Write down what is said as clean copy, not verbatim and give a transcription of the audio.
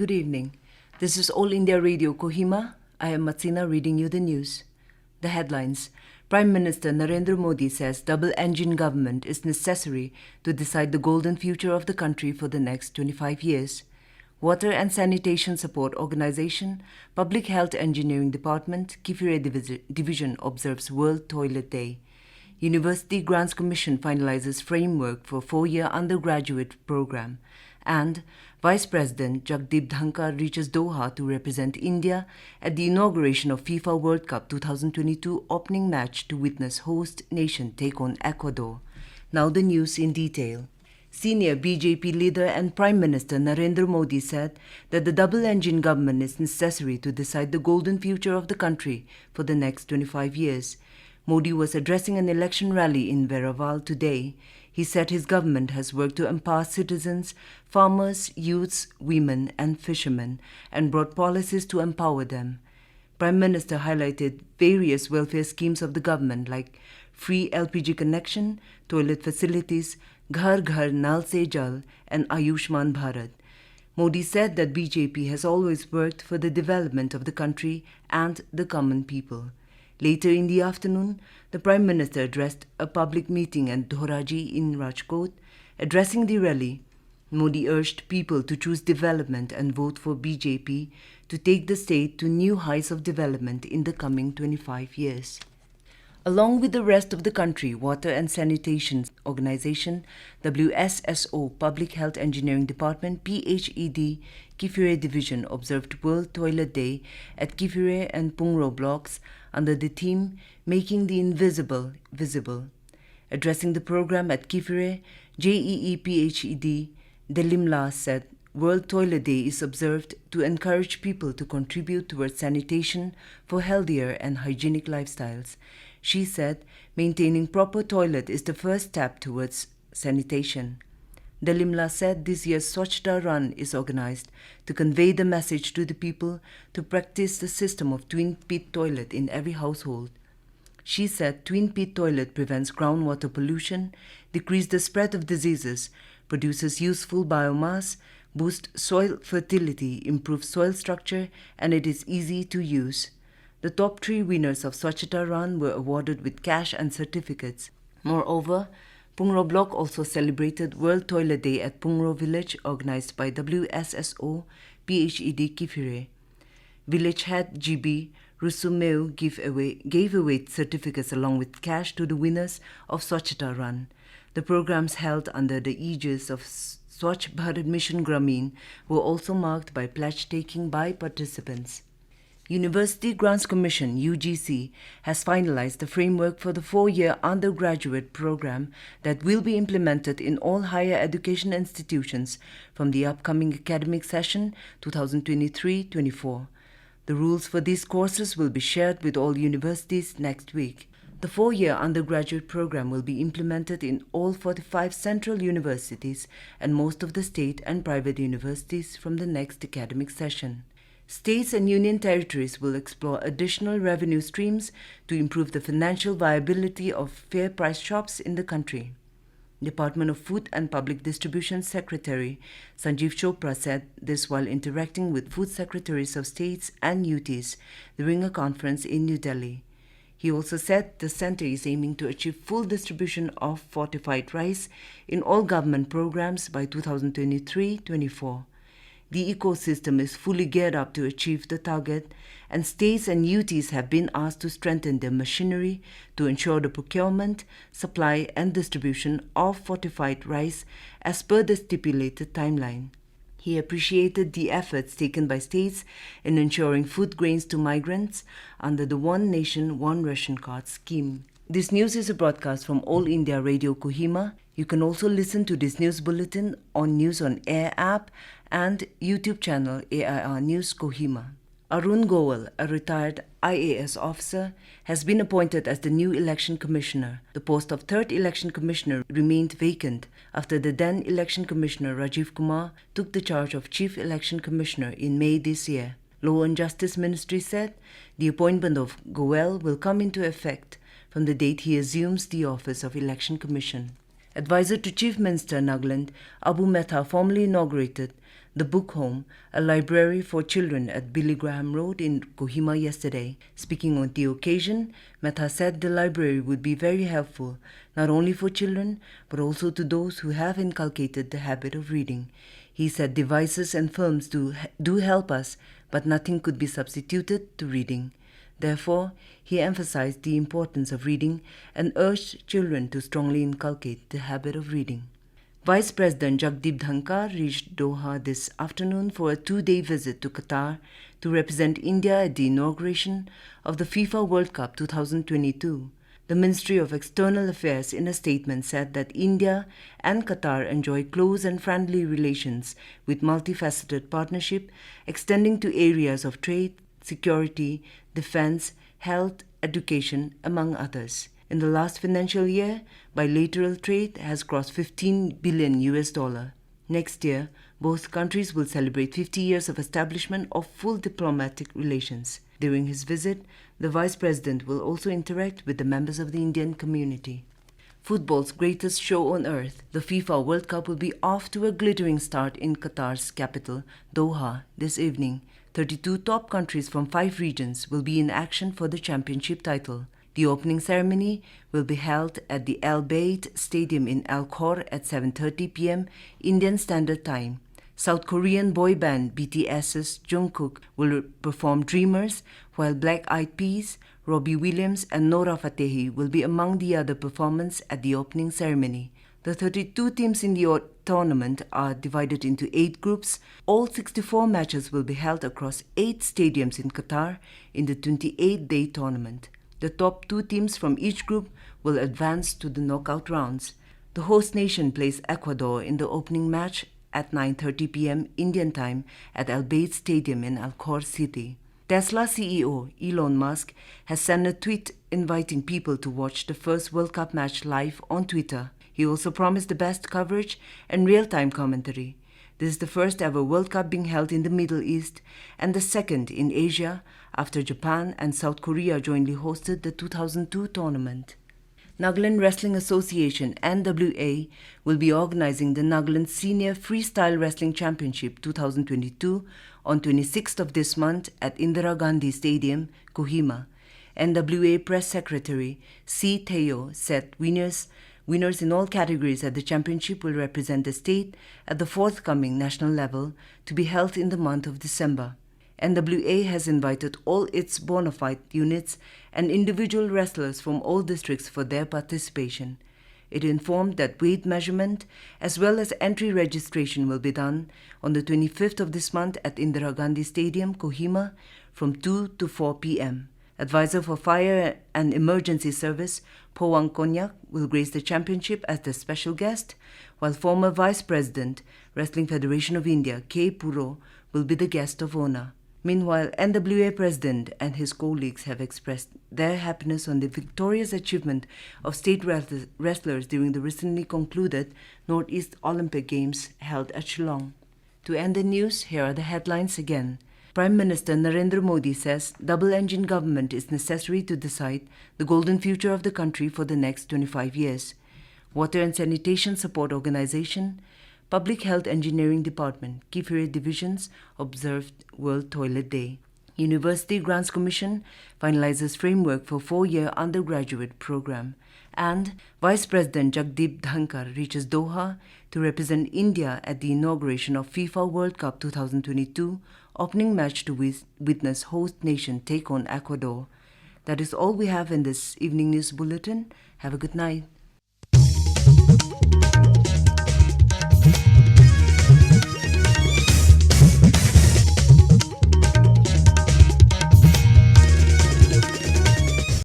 good evening. This is All India Radio Kohima. I am Matsina reading you the news. The headlines. Prime Minister Narendra Modi says double-engine government is necessary to decide the golden future of the country for the next 25 years. Water and Sanitation Support Organization, Public Health Engineering Department, Kiphire Division observes World Toilet Day. University Grants Commission finalizes framework for 4-year undergraduate program. And Vice President Jagdeep Dhankhar reaches Doha to represent India at the inauguration of FIFA World Cup 2022 opening match to witness host nation take on Ecuador. Now the news in detail. Senior BJP leader and Prime Minister Narendra Modi said that the double-engine government is necessary to decide the golden future of the country for the next 25 years. Modi was addressing an election rally in Veraval today. He said his government has worked to empower citizens, farmers, youths, women and fishermen and brought policies to empower them. Prime Minister highlighted various welfare schemes of the government like free LPG connection, toilet facilities, Ghar Ghar Nal Se Jal and Ayushman Bharat. Modi said that BJP has always worked for the development of the country and the common people. Later in the afternoon, the Prime Minister addressed a public meeting at Dhoraji in Rajkot. Addressing the rally, Modi urged people to choose development and vote for BJP to take the state to new heights of development in the coming 25 years. Along with the rest of the country, Water and Sanitation Organization, WSSO, Public Health Engineering Department, PHED, Kiphire Division observed World Toilet Day at Kiphire and Pungro blocks under the theme Making the Invisible Visible. Addressing the program at Kiphire, JEE PHED Delimla said World Toilet Day is observed to encourage people to contribute towards sanitation for healthier and hygienic lifestyles. She said maintaining proper toilet is the first step towards sanitation. Delimla said this year's Swachhta Run is organized to convey the message to the people to practice the system of twin pit toilet in every household. She said twin pit toilet prevents groundwater pollution, decreases the spread of diseases, produces useful biomass, boosts soil fertility, improves soil structure, and it is easy to use. The top 3 winners of Swachhta Run were awarded with cash and certificates. Moreover, Pungro Block also celebrated World Toilet Day at Pungro Village, organized by WSSO PHED Kiphire. Village head GB Rusumeu gave away certificates along with cash to the winners of Swachhta Run. The programs held under the aegis of Swachh Bharat Mission Gramin were also marked by pledge-taking by participants. University Grants Commission (UGC) has finalized the framework for the 4-year undergraduate program that will be implemented in all higher education institutions from the upcoming academic session 2023-24. The rules for these courses will be shared with all universities next week. The 4-year undergraduate program will be implemented in all 45 central universities and most of the state and private universities from the next academic session. States and union territories will explore additional revenue streams to improve the financial viability of fair price shops in the country. Department of Food and Public Distribution Secretary Sanjeev Chopra said this while interacting with food secretaries of states and UTs during a conference in New Delhi. He also said the center is aiming to achieve full distribution of fortified rice in all government programs by 2023-24. The ecosystem is fully geared up to achieve the target, and states and UTs have been asked to strengthen their machinery to ensure the procurement, supply and distribution of fortified rice as per the stipulated timeline. He appreciated the efforts taken by states in ensuring food grains to migrants under the One Nation, One Ration Card scheme. This news is a broadcast from All India Radio Kohima. You can also listen to this news bulletin on News on Air app and YouTube channel AIR News Kohima. Arun Goel, a retired IAS officer, has been appointed as the new election commissioner. The post of third election commissioner remained vacant after the then election commissioner Rajiv Kumar took the charge of chief election commissioner in May this year. Law and Justice Ministry said the appointment of Goel will come into effect from the date he assumes the office of election commission. Advisor to Chief Minister Nagaland, Abu Mehta formally inaugurated the Book Home, a library for children at Billy Graham Road in Kohima yesterday. Speaking on the occasion, Mehta said the library would be very helpful, not only for children, but also to those who have inculcated the habit of reading. He said devices and films do help us, but nothing could be substituted to reading. Therefore, he emphasized the importance of reading and urged children to strongly inculcate the habit of reading. Vice President Jagdeep Dhankhar reached Doha this afternoon for a 2-day visit to Qatar to represent India at the inauguration of the FIFA World Cup 2022. The Ministry of External Affairs in a statement said that India and Qatar enjoy close and friendly relations with multifaceted partnership extending to areas of trade, security, defense, health, education, among others. In the last financial year, bilateral trade has crossed $15 billion. Next year, both countries will celebrate 50 years of establishment of full diplomatic relations. During his visit, the Vice President will also interact with the members of the Indian community. Football's greatest show on earth, the FIFA World Cup, will be off to a glittering start in Qatar's capital, Doha, this evening. 32 top countries from 5 regions will be in action for the championship title. The opening ceremony will be held at the Al Bayt Stadium in Al Khor at 7:30 p.m. Indian Standard Time. South Korean boy band BTS's Jungkook will perform Dreamers, while Black Eyed Peas, Robbie Williams and Nora Fatehi will be among the other performers at the opening ceremony. The 32 teams in the tournament are divided into 8 groups. All 64 matches will be held across 8 stadiums in Qatar in the 28-day tournament. The top 2 teams from each group will advance to the knockout rounds. The host nation plays Ecuador in the opening match at 9:30 p.m. Indian time at Al Bayt Stadium in Al Khor City. Tesla CEO Elon Musk has sent a tweet inviting people to watch the first World Cup match live on Twitter. He also promised the best coverage and real-time commentary. This is the first ever World Cup being held in the Middle East and the second in Asia after Japan and South Korea jointly hosted the 2002 tournament. Nagaland Wrestling Association (NWA) will be organizing the Nagaland Senior Freestyle Wrestling Championship 2022 on 26th of this month at Indira Gandhi Stadium, Kohima. NWA Press Secretary C. Theo said winners in all categories at the championship will represent the state at the forthcoming national level to be held in the month of December. NWA has invited all its bona fide units and individual wrestlers from all districts for their participation. It informed that weight measurement as well as entry registration will be done on the 25th of this month at Indira Gandhi Stadium, Kohima, from 2 to 4 p.m. Advisor for Fire and Emergency Service, Powang Konyak, will grace the championship as the special guest, while former Vice President, Wrestling Federation of India, K. Puro, will be the guest of honor. Meanwhile, NWA President and his colleagues have expressed their happiness on the victorious achievement of state wrestlers during the recently concluded Northeast Olympic Games held at Shillong. To end the news, here are the headlines again. Prime Minister Narendra Modi says double-engine government is necessary to decide the golden future of the country for the next 25 years. Water and Sanitation Support Organization, Public Health Engineering Department, Kiphire Divisions observed World Toilet Day. University Grants Commission finalizes framework for 4-year undergraduate program. And Vice President Jagdeep Dhankhar reaches Doha to represent India at the inauguration of FIFA World Cup 2022, opening match to witness host nation take on Ecuador. That is all we have in this evening news bulletin. Have a good night.